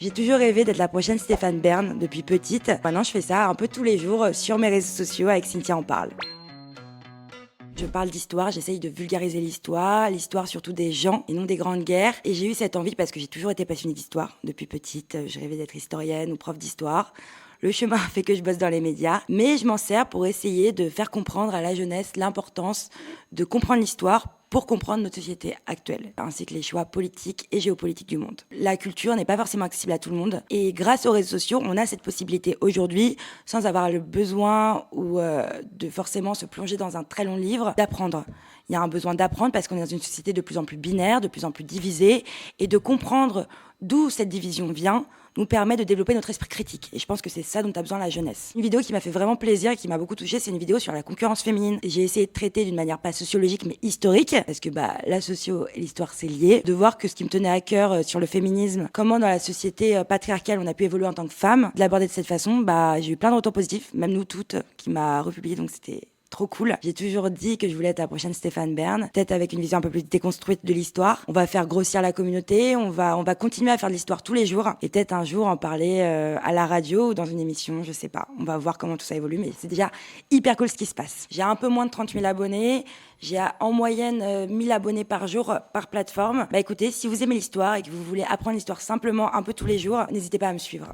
J'ai toujours rêvé d'être la prochaine Stéphane Bern depuis petite. Maintenant, je fais ça un peu tous les jours sur mes réseaux sociaux avec Cynthia en parle. Je parle d'histoire, j'essaye de vulgariser l'histoire surtout des gens et non des grandes guerres. Et j'ai eu cette envie parce que j'ai toujours été passionnée d'histoire. Depuis petite, je rêvais d'être historienne ou prof d'histoire. Le chemin a fait que je bosse dans les médias, mais je m'en sers pour essayer de faire comprendre à la jeunesse l'importance de comprendre l'histoire pour comprendre notre société actuelle, ainsi que les choix politiques et géopolitiques du monde. La culture n'est pas forcément accessible à tout le monde, et grâce aux réseaux sociaux, on a cette possibilité aujourd'hui, sans avoir le besoin ou de forcément se plonger dans un très long livre, d'apprendre. Il y a un besoin d'apprendre parce qu'on est dans une société de plus en plus binaire, de plus en plus divisée, et de comprendre d'où cette division vient nous permet de développer notre esprit critique. Et je pense que c'est ça dont a besoin la jeunesse. Une vidéo qui m'a fait vraiment plaisir et qui m'a beaucoup touchée, c'est une vidéo sur la concurrence féminine. J'ai essayé de traiter d'une manière pas sociologique mais historique, parce que la socio et l'histoire c'est lié, de voir que ce qui me tenait à cœur sur le féminisme, comment dans la société patriarcale on a pu évoluer en tant que femme, de l'aborder de cette façon, j'ai eu plein de retours positifs, même nous toutes, qui m'a republié, donc c'était trop cool. J'ai toujours dit que je voulais être la prochaine Stéphane Bern, peut-être avec une vision un peu plus déconstruite de l'histoire. On va faire grossir la communauté, on va continuer à faire de l'histoire tous les jours et peut-être un jour en parler à la radio ou dans une émission, je sais pas. On va voir comment tout ça évolue, mais c'est déjà hyper cool ce qui se passe. J'ai un peu moins de 30 000 abonnés, j'ai en moyenne 1000 abonnés par jour par plateforme. Écoutez, si vous aimez l'histoire et que vous voulez apprendre l'histoire simplement un peu tous les jours, n'hésitez pas à me suivre.